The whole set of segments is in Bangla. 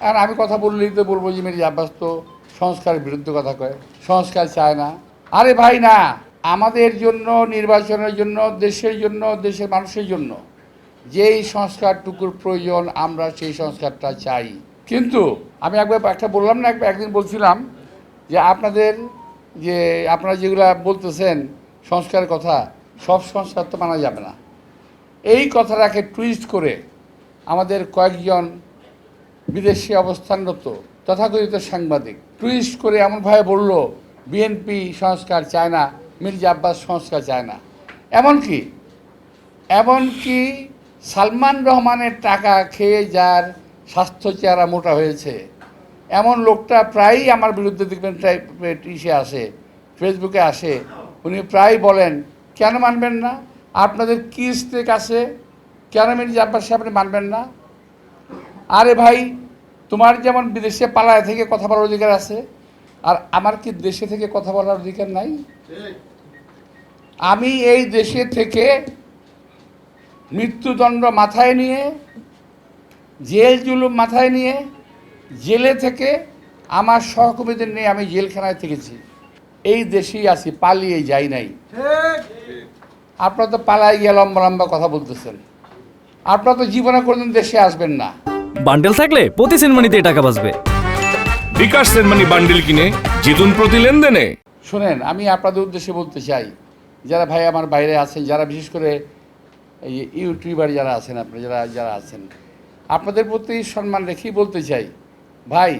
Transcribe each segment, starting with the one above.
আর আমি কথা বললেই তো বলবো যে মির্জা আব্বাস তো সংস্কারের বিরুদ্ধে কথা কয়, সংস্কার চায় না। আরে ভাই না, আমাদের জন্য, নির্বাচনের জন্য, দেশের জন্য, দেশের মানুষের জন্য যেই সংস্কারটুকুর প্রয়োজন আমরা সেই সংস্কারটা চাই। কিন্তু আমি একটা বললাম না, একদিন বলছিলাম যে আপনারা যেগুলা বলতেছেন সংস্কারের কথা, সব সংস্কার তো মানা যাবে না। এই কথাটাকে টুইস্ট করে আমাদের কয়েকজন বিদেশে অবস্থানরত তথাকথিত সাংবাদিক টুইস্ট করে এমনভাবে বলল বিএনপি সংস্কার চায় না, মির্জা আব্বাস সংস্কার চায় না। এমনকি সালমান রহমানের টাকা খেয়ে যার স্বাস্থ্য চেহারা মোটা হয়েছে এমন লোকটা প্রায়ই আমার বিরুদ্ধে দেখবেন আসে, ফেসবুকে আসে, উনি প্রায় বলেন কেন মানবেন না, আপনাদের কি স্টেক আছে, কেন মির্জা আব্বাস আপনি মানবেন না? আরে ভাই, তোমার যেমন বিদেশে পালায় থেকে কথা বলার অধিকার আছে, আর আমার কি দেশে থেকে কথা বলার অধিকার নাই? আমি এই দেশে থেকে মৃত্যুদণ্ড মাথায় নিয়ে, জেল জুলুম মাথায় নিয়ে, জেলে থেকে আমার সহকর্মীদের নিয়ে আমি জেলখানায় থেকেছি। এই দেশেই আছি, পালিয়ে যাই নাই। আপনারা তো পালাই গিয়ে লম্বা লম্বা কথা বলতেছেন। আপনারা তো জীবনে কোনোদিন দেশে আসবেন না। বান্ডেল থাকলে প্রতি সেনমানিতে টাকা বাঁচবে। বিকাশ সেনমানি বান্ডেল কিনে জিতুন প্রতি লেনদেনে। শোনেন, আমি আপনাদের উদ্দেশ্যে বলতে চাই, যারা ভাই আমার বাইরে আছেন, যারা বিশেষ করে এই ইউটিউবার যারা আছেন, আপনারা যারা আছেন, আপনাদের প্রতি সম্মান রেখেই বলতে চাই, ভাই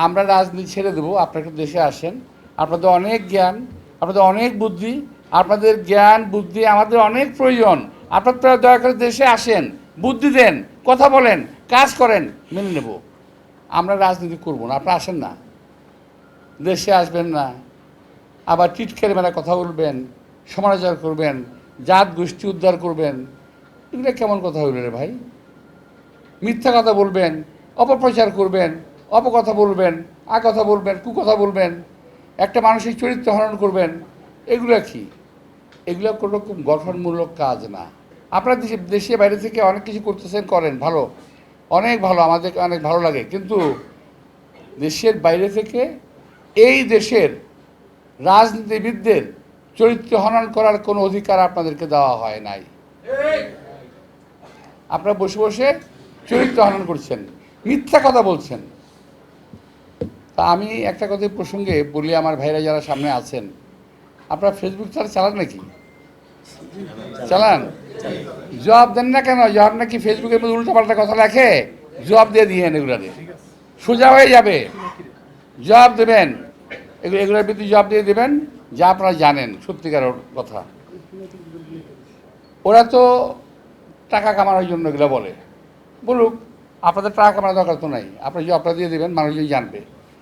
আমরা রাজনীতি ছেড়ে দেবো, আপনারা দেশে আসেন। আপনাদের অনেক জ্ঞান, আপনাদের অনেক বুদ্ধি, আপনাদের জ্ঞান বুদ্ধি আমাদের অনেক প্রয়োজন। আপনারা দয়া করে দেশে আসেন, বুদ্ধি দেন, কথা বলেন, কাজ করেন, মেনে নেব। আমরা রাজনীতি করব না, আপনারা আসেন না, দেশে আসবেন না, আবার টিটকের মেলা কথা বলবেন, সমালোচনা করবেন, জাত গোষ্ঠী উদ্ধার করবেন। এগুলো কেমন কথা হইল রে ভাই? মিথ্যা কথা বলবেন, অপপ্রচার করবেন, অপকথা বলবেন, কথা বলবেন, কুকথা বলবেন, একটা মানসিক চরিত্র হরণ করবেন। এগুলো কি? এগুলো কোনো রকম গঠনমূলক কাজ না। আপনারা দেশে বাইরে থেকে অনেক কিছু করতেছেন, করেন, ভালো, অনেক ভালো, আমাদেরকে অনেক ভালো লাগে। কিন্তু দেশের বাইরে থেকে এই দেশের রাজনীতিবিদদের চরিত্র হনন করার কোনো অধিকার আপনাদেরকে দেওয়া হয় নাই। আপনারা বসে বসে চরিত্র হনন করছেন, মিথ্যা কথা বলছেন। তা আমি একটা কথাই প্রসঙ্গে বলি, আমার ভাইরা যারা সামনে আছেন, আপনারা ফেসবুক চালান নাকি? চালান? জবাব দেন না কেন? জবাব নাকি ফেসবুকের মধ্যে উল্টোপাল্টা কথা লেখে, জবাব দিয়ে দিয়েন, এগুলারে সোজা হয়ে যাবে। জবাব দেবেন, এগুলোর ভিত্তি জবাব দিয়ে দেবেন যা আপনারা জানেন সত্যিকার কথা। ওরা তো টাকা কামানোর জন্য এগুলো বলে, বলুক, আপনাদের টাকা কামানোর দরকার তো নাই, আপনারা জবাবটা দিয়ে দেবেন, মানুষজন জানবে।